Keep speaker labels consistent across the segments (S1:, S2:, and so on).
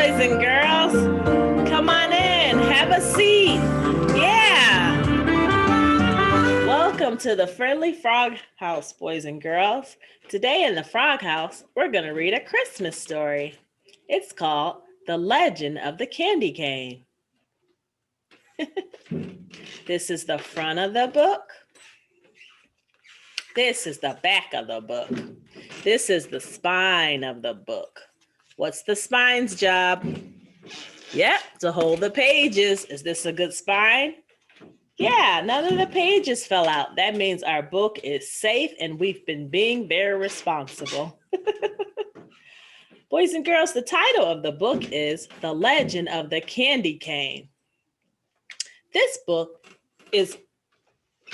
S1: boys and girls. Come on in, have a seat. Yeah. Welcome to the Friendly Frog House, boys and girls. Today in the Frog House, we're going to read a Christmas story. It's called The Legend of the Candy Cane. This is the front of the book. This is the back of the book. This is the spine of the book. What's the spine's job? Yep, to hold the pages. Is this a good spine? Yeah, none of the pages fell out. That means our book is safe and we've been being very responsible. Boys and girls, the title of the book is The Legend of the Candy Cane. This book is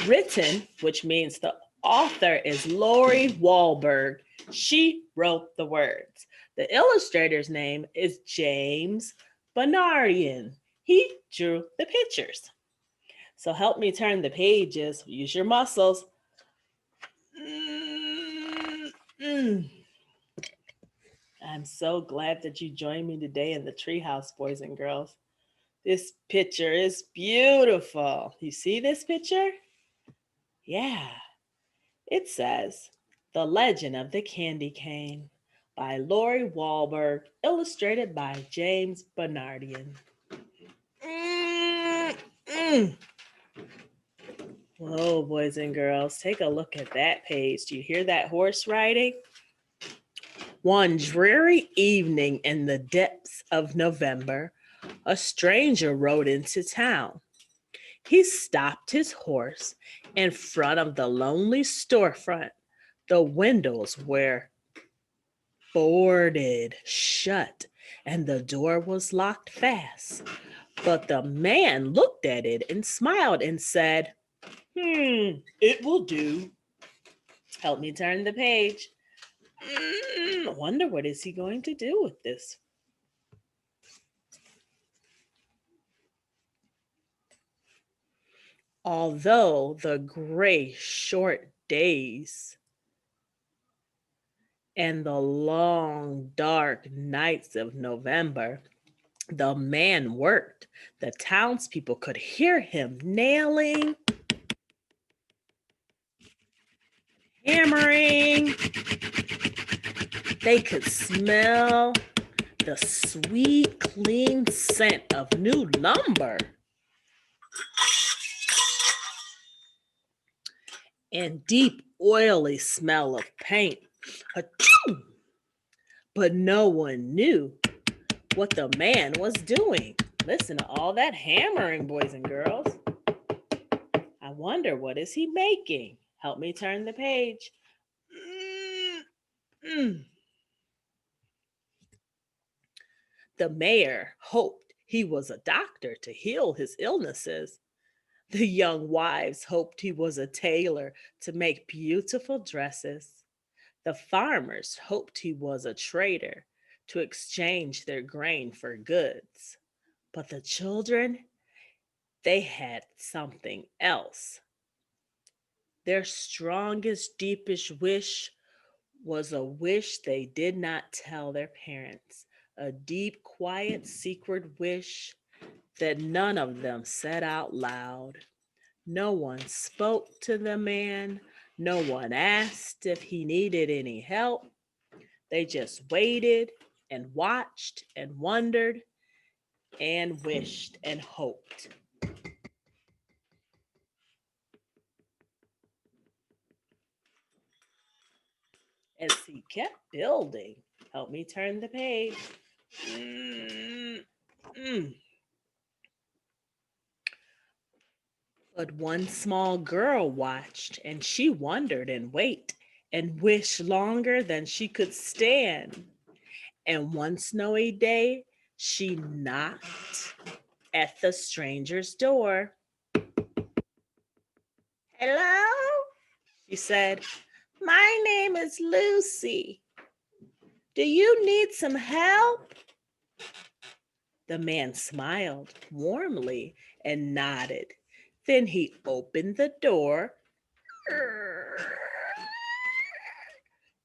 S1: written, which means the author is Lori Wahlberg. She wrote the words. The illustrator's name is James Bernardian. He drew the pictures. So help me turn the pages. Use your muscles. I'm so glad that you joined me today in the treehouse, boys and girls. This picture is beautiful. You see this picture? Yeah. It says, The Legend of the Candy Cane by Lori Wahlberg, illustrated by James Bernardian. Whoa, boys and girls, take a look at that page. Do you hear that horse riding? One dreary evening in the depths of November, a stranger rode into town. He stopped his horse in front of the lonely storefront. The windows were boarded shut and the door was locked fast. But the man looked at it and smiled and said, it will do. Help me turn the page. I wonder what is he going to do with this? Although the gray short days and the long dark nights of November, the man worked. The townspeople could hear him nailing, hammering. They could smell the sweet, clean scent of new lumber and deep, oily smell of paint. Achoo! But no one knew what the man was doing. Listen to all that hammering, boys and girls. I wonder, what is he making? Help me turn the page. The mayor hoped he was a doctor to heal his illnesses. The young wives hoped he was a tailor to make beautiful dresses. The farmers hoped he was a trader to exchange their grain for goods. But the children, they had something else. Their strongest, deepest wish was a wish they did not tell their parents. A deep, quiet, secret wish that none of them said out loud. No one spoke to the man. No one asked if he needed any help. They just waited and watched and wondered and wished and hoped. As he kept building, help me turn the page. But one small girl watched, and she wondered and waited and wished longer than she could stand. And one snowy day, she knocked at the stranger's door. Hello, she said. My name is Lucy. Do you need some help? The man smiled warmly and nodded. Then he opened the door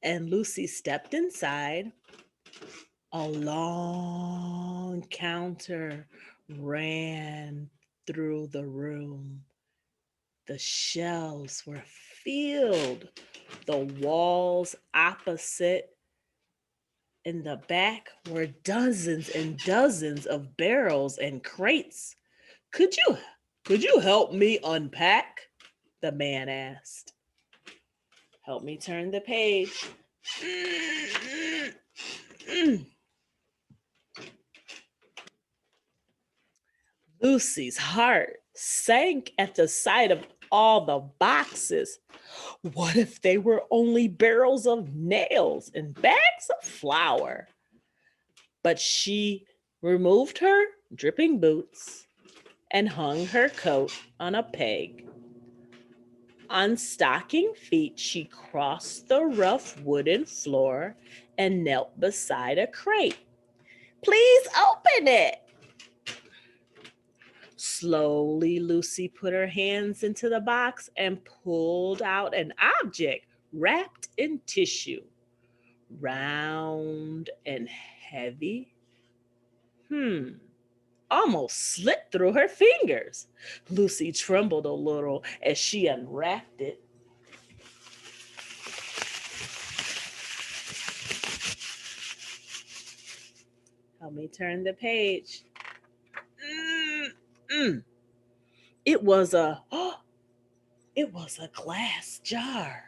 S1: and Lucy stepped inside. A long counter ran through the room. The shelves were filled. The walls opposite in the back were dozens and dozens of barrels and crates. Could you could you help me unpack? The man asked. Help me turn the page. Lucy's heart sank at the sight of all the boxes. What if they were only barrels of nails and bags of flour? But she removed her dripping boots and hung her coat on a peg. On stocking feet, she crossed the rough wooden floor and knelt beside a crate. Please open it. Slowly, Lucy put her hands into the box and pulled out an object wrapped in tissue, round and heavy. Almost slipped through her fingers. Lucy trembled a little as she unwrapped it. Help me turn the page. Mm-mm. It was a it was a glass jar.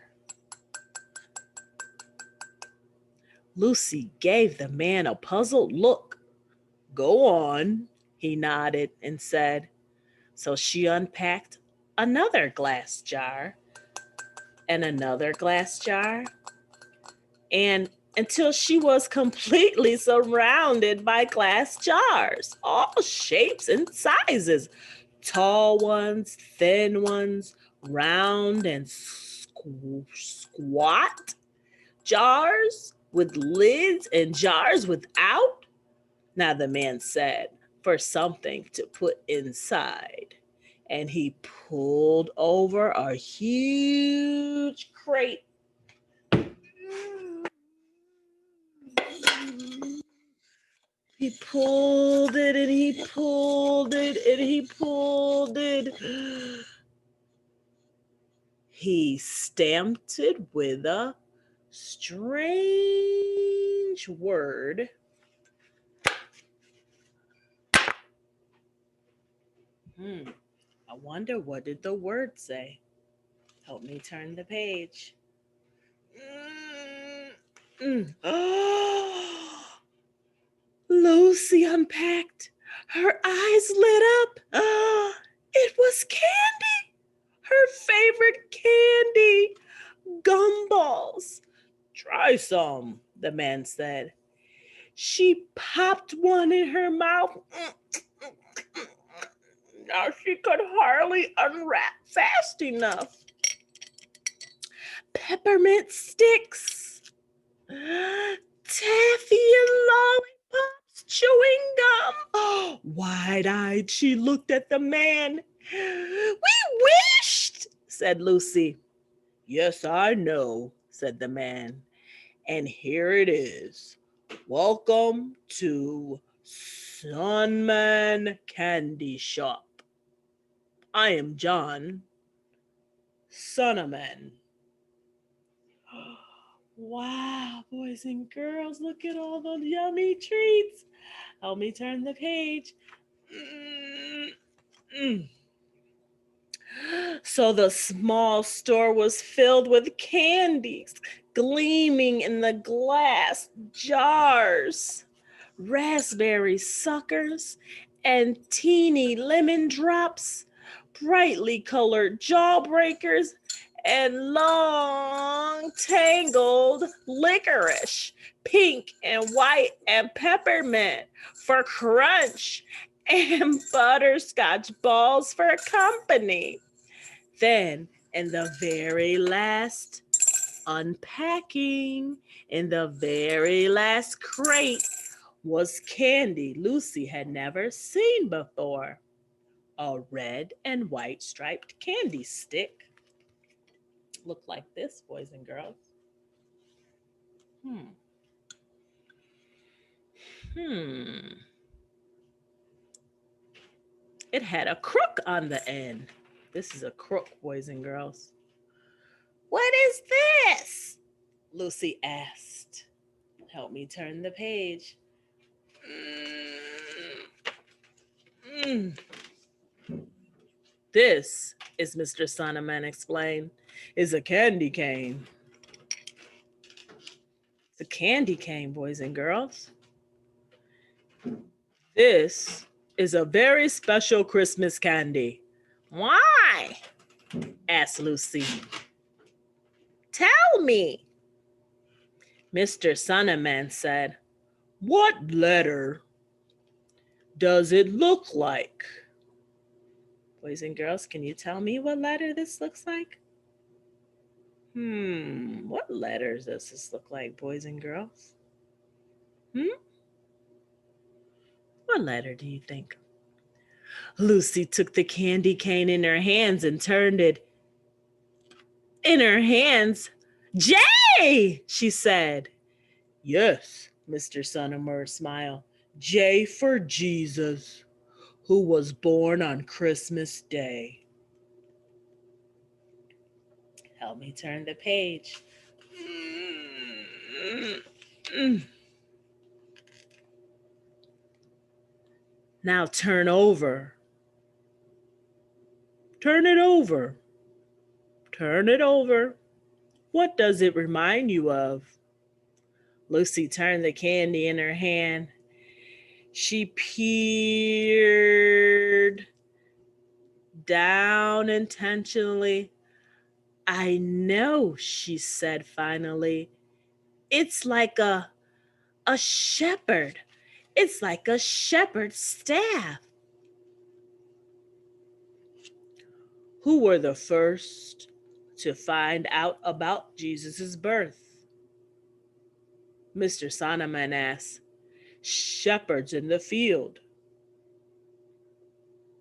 S1: Lucy gave the man a puzzled look. Go on, he nodded and said. So she unpacked another glass jar and another glass jar, and until she was completely surrounded by glass jars, all shapes and sizes, tall ones, thin ones, round and squat, jars with lids and jars without. Now the man said, for something to put inside. And he pulled over a huge crate. He pulled it and he pulled it and he pulled it. He stamped it with a strange word. I wonder, what did the word say? Help me turn the page. Lucy unpacked. Her eyes lit up. It was candy. Her favorite candy. Gumballs. Try some, the man said. She popped one in her mouth. Now she could hardly unwrap fast enough. Peppermint sticks, taffy and lollipops, chewing gum. Wide-eyed, she looked at the man. We wished, said Lucy. Yes, I know, said the man. And here it is. Welcome to Sunman Candy Shop. I am John Sonneman. Wow, boys and girls, look at all the yummy treats. Help me turn the page. Mm-mm. So the small store was filled with candies gleaming in the glass jars, raspberry suckers, and teeny lemon drops, brightly colored jawbreakers, and long tangled licorice, pink and white and peppermint for crunch, and butterscotch balls for company. Then, in the very last unpacking, in the very last crate, was candy Lucy had never seen before. A red and white striped candy stick. Look like this, boys and girls. Hmm. Hmm. It had a crook on the end. This is a crook, boys and girls. What is this? Lucy asked. Help me turn the page. Mm. This, is Mr. Sonneman explained, is a candy cane. It's a candy cane, boys and girls. This is a very special Christmas candy. Why? Asked Lucy. Tell me. Mr. Sonneman said, what letter does it look like? Boys and girls, can you tell me what letter this looks like? What letters does this look like, boys and girls? What letter do you think? Lucy took the candy cane in her hands and turned it in her hands. J, she said. Yes, Mr. Sonnemer smiled. J for Jesus, who was born on Christmas Day. Help me turn the page. Now turn over. Turn it over. Turn it over. What does it remind you of? Lucy turned the candy in her hand. She peered down intentionally. I know, she said finally. It's like a shepherd. It's like a shepherd's staff. Who were the first to find out about Jesus' birth? Mr. Sonneman asked. Shepherds in the field,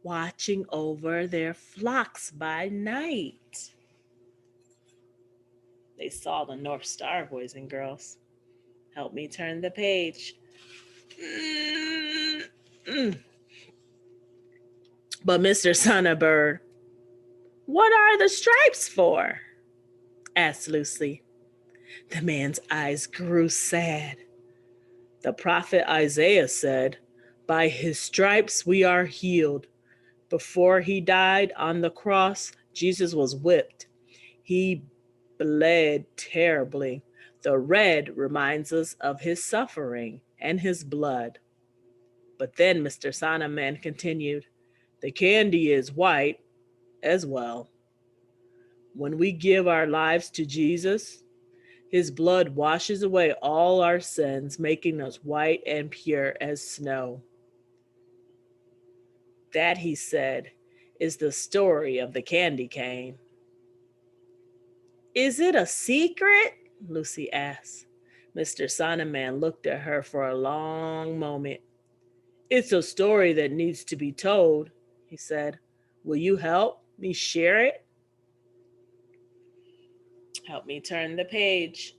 S1: watching over their flocks by night. They saw the North Star, boys and girls. Help me turn the page. But Mr. Sonnenberg, what are the stripes for? Asked Lucy. The man's eyes grew sad. The prophet Isaiah said, by his stripes we are healed. Before he died on the cross, Jesus was whipped. He bled terribly. The red reminds us of his suffering and his blood. But then Mr. Sonneman continued, the candy is white as well. When we give our lives to Jesus, his blood washes away all our sins, making us white and pure as snow. That, he said, is the story of the candy cane. Is it a secret? Lucy asked. Mr. Sonneman looked at her for a long moment. It's a story that needs to be told, he said. Will you help me share it? Help me turn the page.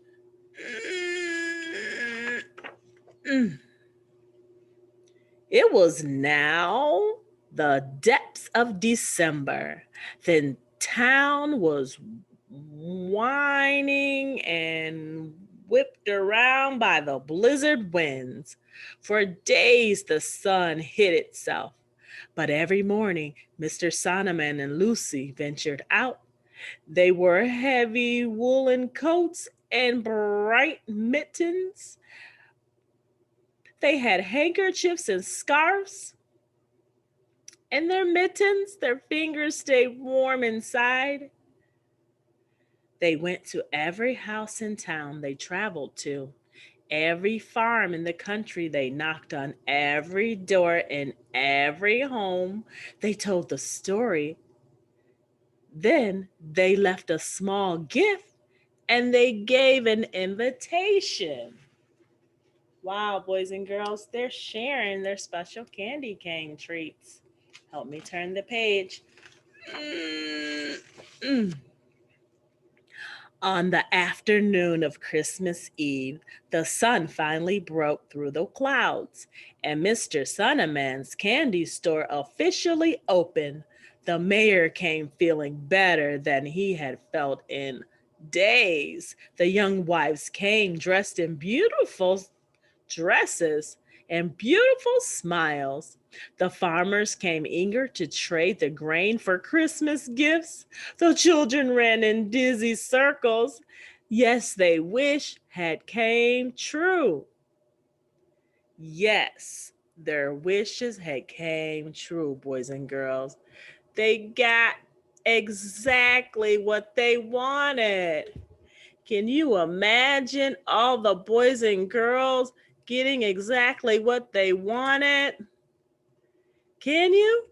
S1: It was now the depths of December. The town was whining and whipped around by the blizzard winds. For days the sun hid itself. But every morning, Mr. Sonneman and Lucy ventured out. They wore heavy woolen coats and bright mittens. They had handkerchiefs and scarves. In their mittens, their fingers stayed warm inside. They went to every house in town they traveled to, every farm in the country. They knocked on every door in every home. They told the story. Then they left a small gift and they gave an invitation. Wow, boys and girls, they're sharing their special candy cane treats. Help me turn the page. On the afternoon of Christmas Eve, the sun finally broke through the clouds, and Mr. Sonneman's candy store officially opened. The mayor came feeling better than he had felt in days. The young wives came dressed in beautiful dresses and beautiful smiles. The farmers came eager to trade the grain for Christmas gifts. The children ran in dizzy circles. Yes, they wish had came true. Yes, their wishes had came true, boys and girls. They got exactly what they wanted. Can you imagine all the boys and girls getting exactly what they wanted? Can you?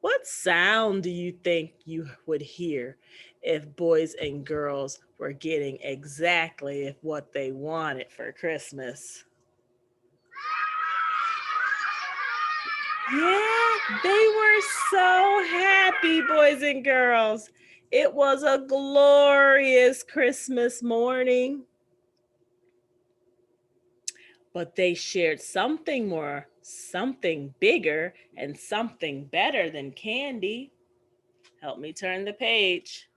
S1: What sound do you think you would hear if boys and girls were getting exactly what they wanted for Christmas? Yeah, they were so happy, boys and girls. It was a glorious Christmas morning. But they shared something more, something bigger, and something better than candy. Help me turn the page.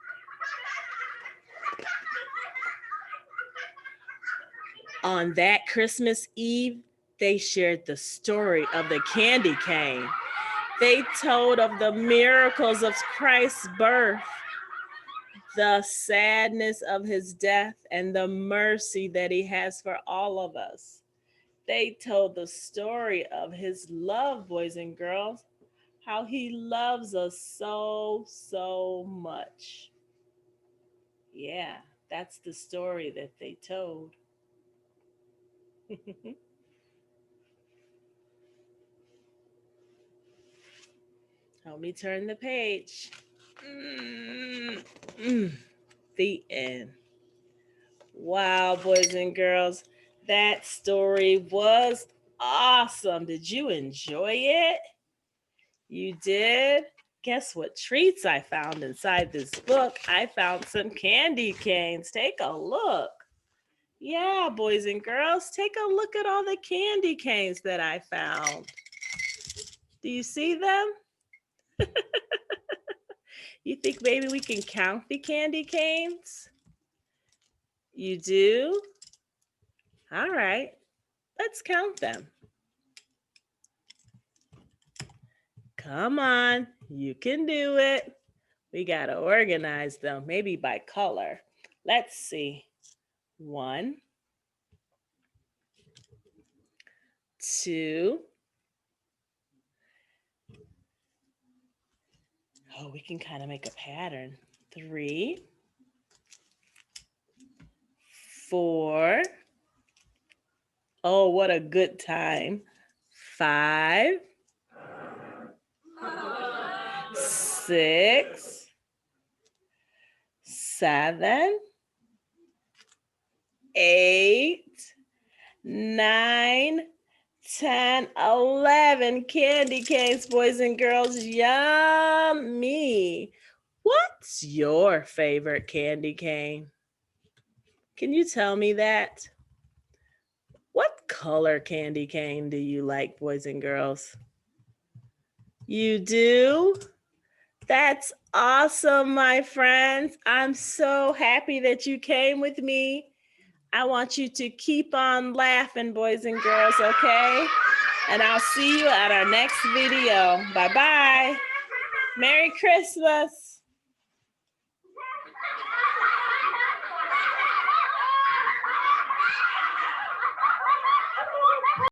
S1: On that Christmas Eve, they shared the story of the candy cane. They told of the miracles of Christ's birth, the sadness of his death, and the mercy that he has for all of us. They told the story of his love, boys and girls, how he loves us so, so much. Yeah, that's the story that they told. Help me turn the page. Mm, mm, the end. Wow, boys and girls, that story was awesome. Did you enjoy it? You did? Guess what treats I found inside this book? I found some candy canes. Take a look. Yeah, boys and girls, take a look at all the candy canes that I found. Do you see them? You think maybe we can count the candy canes? You do? All right, let's count them. Come on, you can do it. We got to organize them, maybe by color. Let's see. 1, 2. Oh, we can kind of make a pattern. 3, 4. Oh, what a good time. 5, 6, 7, 8, 9, 10, 11 candy canes, boys and girls. Yummy. What's your favorite candy cane? Can you tell me that? What color candy cane do you like, boys and girls? You do? That's awesome, my friends. I'm so happy that you came with me. I want you to keep on laughing, boys and girls, okay? And I'll see you at our next video. Bye-bye. Merry Christmas.